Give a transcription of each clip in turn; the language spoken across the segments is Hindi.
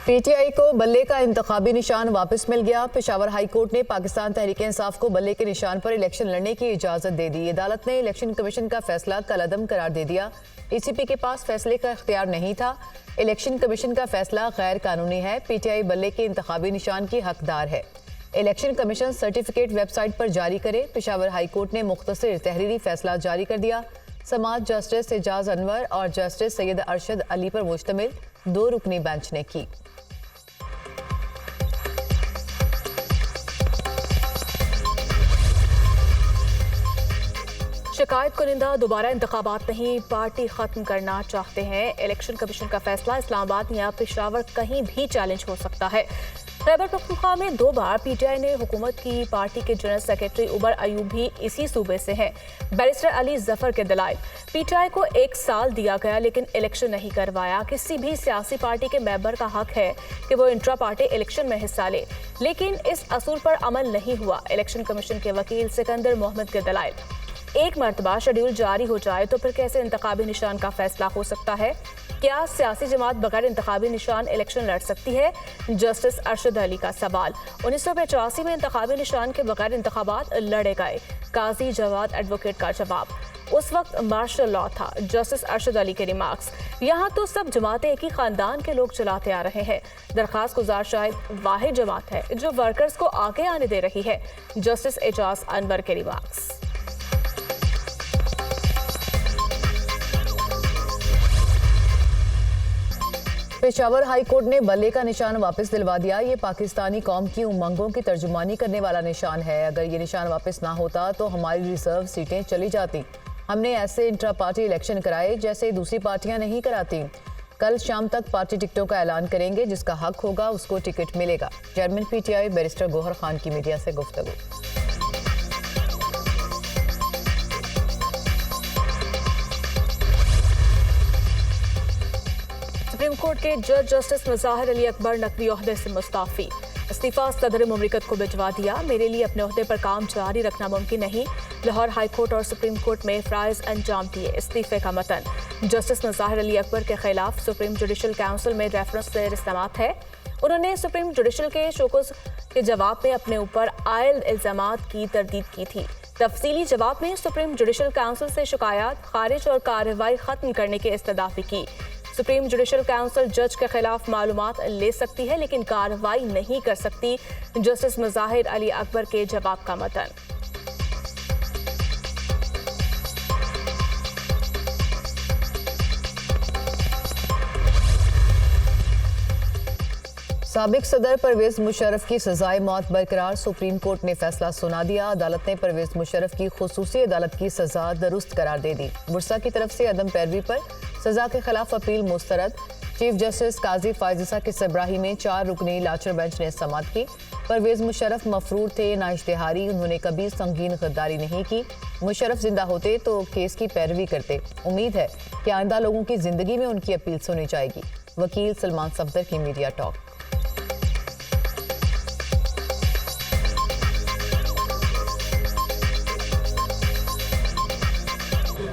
पीटीआई को बल्ले का इंतखाबी निशान वापस मिल गया। पेशावर हाई कोर्ट ने पाकिस्तान तहरीक इंसाफ को बल्ले के निशान पर इलेक्शन लड़ने की इजाजत दे दी। अदालत ने इलेक्शन कमीशन का फैसला कलअदम करार दे दिया। ईसीपी के पास फैसले का इख्तियार नहीं था। इलेक्शन कमीशन का फैसला गैर कानूनी है। पीटीआई बल्ले के इंतखाबी निशान की हकदार है। इलेक्शन कमीशन सर्टिफिकेट वेबसाइट पर जारी करे। पेशावर हाई कोर्ट ने मुख्तसर तहरीरी फैसला जारी कर दिया। समाअत जस्टिस एजाज अनवर और जस्टिस सैयद अरशद अली पर मुश्तमिल 2 रुकनी बेंच ने की। शिकायत कुनिंदा दोबारा इंतखाबात नहीं, पार्टी खत्म करना चाहते हैं। इलेक्शन कमीशन का फैसला इस्लामाबाद या पेशावर कहीं भी चैलेंज हो सकता है। खैबर पख्तूनख्वा में 2 बार पीटीआई ने हुकूमत की। पार्टी के जनरल सेक्रेटरी उमर अयूब भी इसी सूबे से हैं। बैरिस्टर अली जफर के दलाइल, पीटीआई को 1 साल दिया गया लेकिन इलेक्शन नहीं करवाया। किसी भी सियासी पार्टी के मेंबर का हक है कि वो इंट्रा पार्टी इलेक्शन में हिस्सा ले, लेकिन इस असूल पर अमल नहीं हुआ। इलेक्शन कमीशन के वकील सिकंदर मोहम्मद के दलाइल, एक मरतबा शेड्यूल जारी हो जाए तो फिर कैसे इंतखाबी निशान का फैसला हो सकता है? क्या सियासी जमात बगैर इंतखाबी निशान इलेक्शन लड़ सकती है? जस्टिस अरशद अली का सवाल। 1985 में इंतखाबी निशान के बगैर इंतखाबात लड़े गए। काजी जवाद एडवोकेट का जवाब, उस वक्त मार्शल लॉ था। जस्टिस अरशद अली के रिमार्क्स, यहाँ तो सब जमातें एक ही खानदान के लोग चलाते आ रहे हैं। दरखास्त गुजार शायद वाहिद जमात है जो वर्कर्स को आगे आने दे रही है। जस्टिस एजाज अनवर के रिमार्क्स। पेशावर हाई कोर्ट ने बल्ले का निशान वापस दिलवा दिया। ये पाकिस्तानी कौम की उमंगों की तर्जुमानी करने वाला निशान है। अगर ये निशान वापस ना होता तो हमारी रिजर्व सीटें चली जाती। हमने ऐसे इंट्रा पार्टी इलेक्शन कराए जैसे दूसरी पार्टियां नहीं कराती। कल शाम तक पार्टी टिकटों का ऐलान करेंगे। जिसका हक होगा उसको टिकट मिलेगा। चेयरमैन पीटीआई बैरिस्टर गौहर खान की मीडिया से गुफ्तगू। सुप्रीम कोर्ट के जज जस्टिस मुज़ाहिर अली अकबर नकवी ओहदे से मुस्ताफ़ी। इस्तीफा सदर मुमलिकत को भिजवा दिया। मेरे लिए अपने ओहदे पर काम जारी रखना मुमकिन नहीं। लाहौर हाई कोर्ट और सुप्रीम कोर्ट में फ़राइज़ अंजाम दिए। इस्तीफे का मतन जस्टिस मुज़ाहिर अली अकबर के खिलाफ सुप्रीम जुडिशल काउंसिल में रेफरेंस से इस्तेमाल है। उन्होंने सुप्रीम जुडिशल के शोकस के जवाब में अपने ऊपर आयल इल्ज़ामात की तरदीद की थी। तफसीली जवाब में सुप्रीम जुडिशल काउंसिल से शिकायत खारिज और कार्रवाई खत्म करने की इस्तदा भी की। सुप्रीम जुडिशल काउंसिल जज के खिलाफ मालूमात ले सकती है लेकिन कार्रवाई नहीं कर सकती। जस्टिस मुज़ाहिर अली अकबर के जवाब का मतन। साबिक सदर परवेज मुशर्रफ की सजाए मौत बरकरार। सुप्रीम कोर्ट ने फैसला सुना दिया। अदालत ने परवेज मुशर्रफ की खुसूसी अदालत की सजा दुरुस्त करार दे दी। बुरसा की तरफ से अदम पैरवी पर सजा के खिलाफ अपील मुस्तरद। चीफ जस्टिस काजी फायजिसा की सरबराही में 4 रुकनी लाचर बेंच ने समाअत की। परवेज मुशर्रफ मफरूर थे, नाइश्तिहारी। उन्होंने कभी संगीन गद्दारी नहीं की। मुशर्रफ जिंदा होते तो केस की पैरवी करते। उम्मीद है कि आइंदा लोगों की जिंदगी में उनकी अपील सुनी जाएगी। वकील सलमान सफदर की media talk.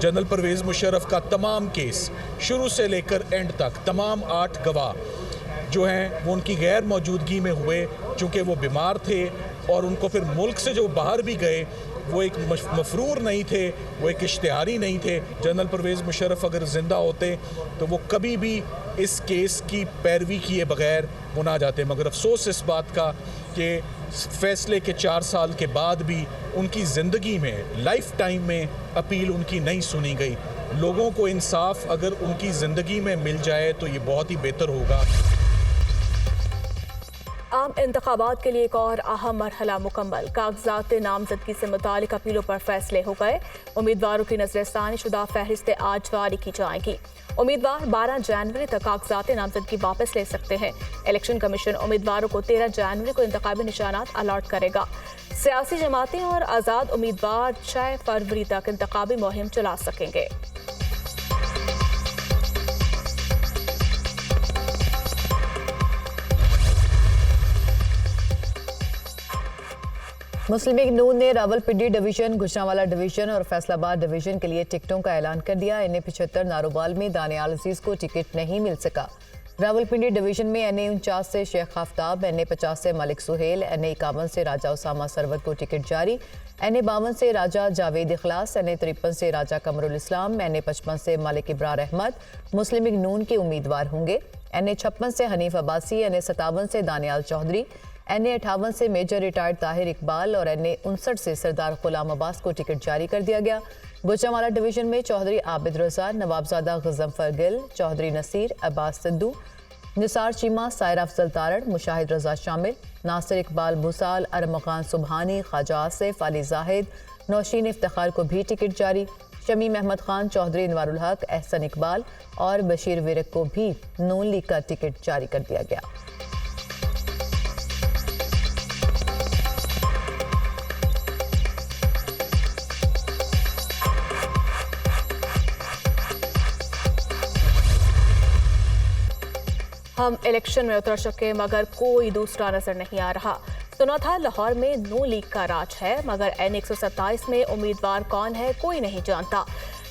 General Pervez Musharraf का तमाम केस शुरू से लेकर एंड तक तमाम 8 गवाह जो हैं वो उनकी गैर मौजूदगी में हुए। चूँकि वो बीमार थे और उनको फिर मुल्क से जो बाहर भी गए वो एक मफरूर नहीं थे, वो एक इश्तिहारी नहीं थे। जनरल परवेज मुशर्रफ अगर ज़िंदा होते तो वो कभी भी इस केस की पैरवी किए बगैर वो ना जाते। मगर अफसोस इस बात का कि फैसले के 4 साल के बाद भी उनकी ज़िंदगी में लाइफ टाइम में अपील उनकी नहीं सुनी गई। लोगों को इंसाफ अगर उनकी ज़िंदगी में मिल जाए तो ये बहुत ही बेहतर होगा। आम इंतखाबात के लिए एक और अहम मरहला मुकम्मल। कागजात नामजदगी से मुतालिक अपीलों पर फैसले हो गए। उम्मीदवारों की नजरसानी शुदा फहरिस्तें आज जारी की जाएंगी। उम्मीदवार 12 जनवरी तक कागजात नामजदगी वापस ले सकते हैं। इलेक्शन कमीशन उम्मीदवारों को 13 जनवरी को इंतखाबी निशानात अलॉट करेगा। सियासी जमातें और आज़ाद उम्मीदवार 6 फरवरी तक इंतखाबी मुहिम चला सकेंगे। मुस्लिम लीग नून ने रावलपिंडी डिवीजन, गुजरांवाला डिवीजन और फैसलाबाद डिवीजन के लिए टिकटों का ऐलान कर दिया। इन्हें 75 नारोबाल में दानियाल अजीज को टिकट नहीं मिल सका। रावलपिंडी डिवीजन में NA 49 से शेख आफ्ताब, NA 50 से मलिक सुहेल, NA 51 से राजा उसामा सरवत को टिकट जारी, NA 52 से राजा जावेद इखलास, NA 53 से राजा कमरुल इस्लाम, NA 55 से मलिक इब्रार अहमद मुस्लिम लीग नून के उम्मीदवार होंगे। NA 56 से हनीफ अब्बासी, NA 57 से दानियाल चौधरी, NA 58 से मेजर रिटायर्ड ताहिर इकबाल और NA 59 से सरदार गुलाम अब्बास को टिकट जारी कर दिया गया। गुजरांवाला डिवीजन में चौधरी आबिद रजा, नवाबजादा गजम्फर गिल, चौधरी नसीर, अब्बास सिद्धू, निसार चीमा, सायर अफजल तारड़, मुशाहिद रजा शामिल, नासिर इकबाल भूसाल, अरमगान सुबहानी, ख्वाजा आसिफ, अली जाहिद, नौशीन इफ्तिखार को भी टिकट जारी। शमीम अहमद खान, चौधरी इनवारुल हक, एहसन इकबाल और बशीर विरक को भी नून लीग का टिकट जारी कर दिया गया। हम इलेक्शन में उतर चुके मगर कोई दूसरा नजर नहीं आ रहा। सुना था लाहौर में नून लीग का राज है, मगर NA 127 में उम्मीदवार कौन है कोई नहीं जानता।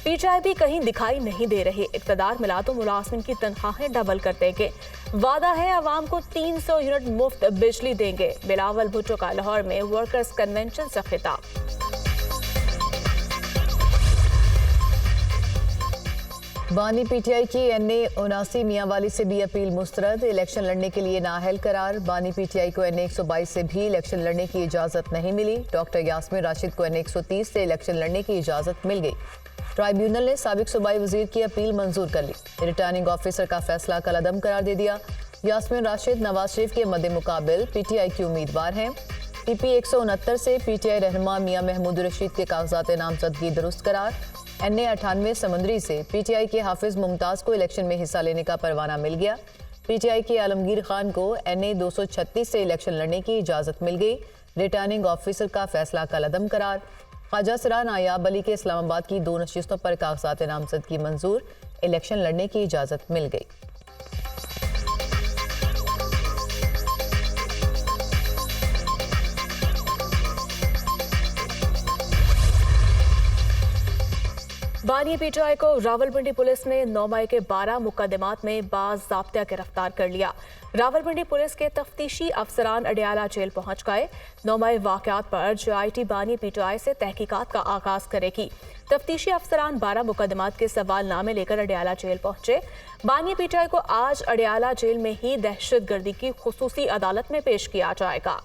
PTI भी कहीं दिखाई नहीं दे रही। इक़्तिदार मिला तो मुलाज़िमीन की तनख्वाहें डबल कर देंगे। वादा है अवाम को 300 यूनिट मुफ्त बिजली देंगे। बिलावल भुट्टो का लाहौर में वर्कर्स कन्वेंशन से खिताब। बानी PTI की NA 79 मियांवाली से भी अपील मुस्तरद। इलेक्शन लड़ने के लिए नाअहल करार। बानी PTI को NA 122 से भी इलेक्शन लड़ने की इजाज़त नहीं मिली। डॉक्टर यास्मीन राशिद को NA 130 से इलेक्शन लड़ने की इजाज़त मिल गई। ट्राइब्यूनल ने साबिक सूबाई वजीर की अपील मंजूर कर ली। रिटर्निंग ऑफिसर का फैसला कलअदम करार दे दिया। यास्मीन राशिद नवाज शरीफ के मद्दे मुकाबिल PTI की उम्मीदवार हैं। PP 169 से PTI रहनुमा मियां महमूद रशीद के कागजात नामजदगी दुरुस्त करार। NA 98 समंदरी से PTI के हाफिज मुमताज़ को इलेक्शन में हिस्सा लेने का परवाना मिल गया। PTI के आलमगीर खान को NA 236 से इलेक्शन लड़ने की इजाज़त मिल गई। रिटर्निंग ऑफिसर का फैसला कलअदम करार। ख्वाजा सरा नायाब अली के इस्लामाबाद की 2 नशिस्तों पर कागजात नामजदगी मंजूर, इलेक्शन लड़ने की इजाज़त मिल गई। बानी PTI को रावलपिंडी पुलिस ने 9 मई के 12 मुकदमात में बाज़ाब्ता गिरफ्तार कर लिया। रावलपिंडी पुलिस के तफ्तीशी अफसरान अडियाला जेल पहुंच गए। 9 मई वाक़यात पर JIT बानी PTI से तहकीकात का आगाज करेगी। तफ्तीशी अफसरान 12 मुकदमात के सवालनामे लेकर अडियाला जेल पहुंचे। बानी PTI को आज अडियाला जेल में ही दहशतगर्दी की खुसूसी अदालत में पेश किया जाएगा।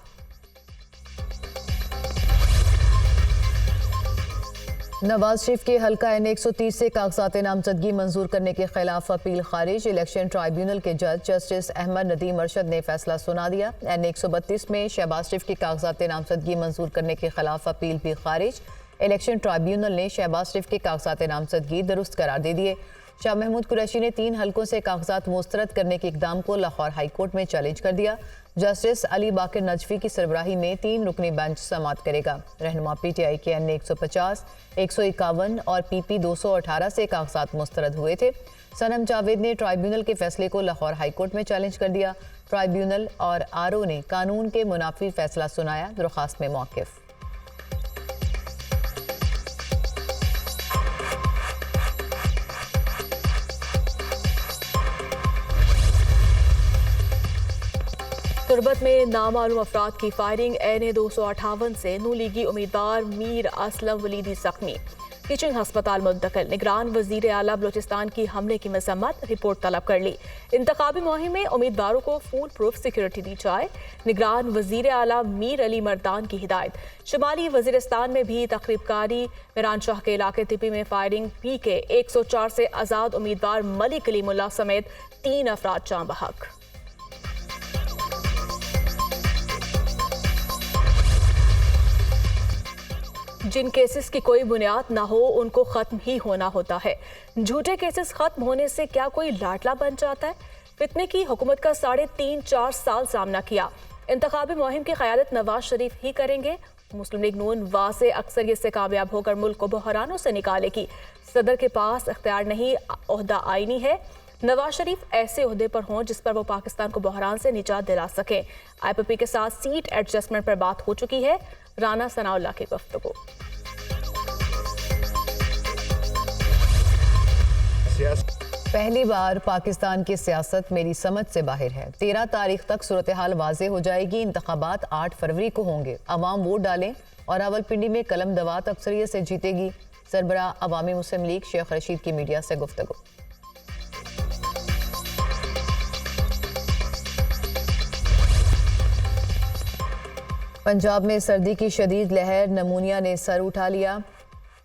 नवाज शरीफ के हल्का NA 130 से कागजात नामजदगी मंजूर करने के खिलाफ अपील खारिज। इलेक्शन ट्राइब्यूनल के जज जस्टिस अहमद नदीम अरशद ने फैसला सुना दिया। NA 132 में शहबाज शरीफ की कागजात नामजदगी मंजूर करने के खिलाफ अपील भी खारिज। इलेक्शन ट्राइब्यूनल ने शहबाज शरीफ की कागजात नामजदगी दुरुस्त करार दे दिए। शाह महमूद कुरैशी ने 3 हल्कों से कागजात मुस्तरद करने के इकदाम को लाहौर हाई कोर्ट में चैलेंज कर दिया। जस्टिस अली बाकर नजफी की सरबराही में 3 रुकनी बेंच समाअत करेगा। रहनुमा PTI के NA 150, 151 और PP 218 से कागजात मुस्तरद हुए थे। सनम जावेद ने ट्राइब्यूनल के फैसले को लाहौर हाई कोर्ट में चैलेंज कर दिया। ट्राइब्यूनल और RO ने कानून के मुनाफी फैसला सुनाया। दरख्वास्त में मौक़िफ़। तुरबत में नामालूम अफराद की फायरिंग। NA 258 से नून लीगी उम्मीदवार मीर असलम वलीदी जख्मी, टीचिंग हस्पताल मुंतकिल। निगरान वजीर आला बलूचिस्तान की हमले की मजम्मत, रिपोर्ट तलब कर ली। इंतखाबी मुहिम में उम्मीदवारों को फूल प्रूफ सिक्योरिटी दी जाए, निगरान वजीर आला मीर अली मर्दान की हिदायत। शुमाली वजीरिस्तान में भी तकरीबकारी। मिरान शाह के इलाके तिपी में फायरिंग। PK 104 से आज़ाद उम्मीदवार मलिक कलीमुल्लाह समेत 3 अफराद जाँ बहक। जिन केसेस की कोई बुनियाद ना हो उनको खत्म ही होना होता है। झूठे केसेस खत्म होने से क्या कोई लाडला बन जाता है? फितने की हुकूमत का 3.5-4 साल सामना किया। इंतखाबी मुहिम की क़यादत नवाज शरीफ ही करेंगे। मुस्लिम लीग नून वाज़े अक्सरियत से कामयाब होकर मुल्क को बहरानों से निकालेगी। सदर के पास इख्तियार नहीं, ओहदा आईनी है। नवाज शरीफ ऐसे ओहदे पर हों जिस पर वो पाकिस्तान को बहरान से निजात दिला सकें। IPP के साथ सीट एडजस्टमेंट पर बात हो चुकी है। राना सनाउल्लाह की गुफ्तगू। पहली बार पाकिस्तान की सियासत मेरी समझ से बाहर है। 13 तारीख तक सूरत हाल वाजे हो जाएगी। इंतखाबात 8 फरवरी को होंगे। अवाम वोट डालें और रावलपिंडी में कलम दवात अक्सरियत से जीतेगी। सरबराह अवामी मुस्लिम लीग शेख रशीद की मीडिया से गुफ्तगू। पंजाब में सर्दी की शदीद लहर, नमूनिया ने सर उठा लिया।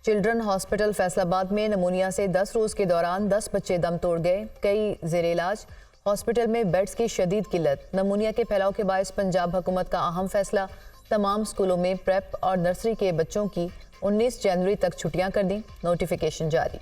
चिल्ड्रन हॉस्पिटल फैसलाबाद में नमूनिया से 10 रोज़ के दौरान 10 बच्चे दम तोड़ गए। कई ज़ेरे इलाज। हॉस्पिटल में बेड्स की शदीद किल्लत। नमूनिया के फैलाव के बायस पंजाब हुकूमत का अहम फैसला, तमाम स्कूलों में प्रेप और नर्सरी के बच्चों की 19 जनवरी तक छुट्टियां कर दी। नोटिफिकेशन जारी।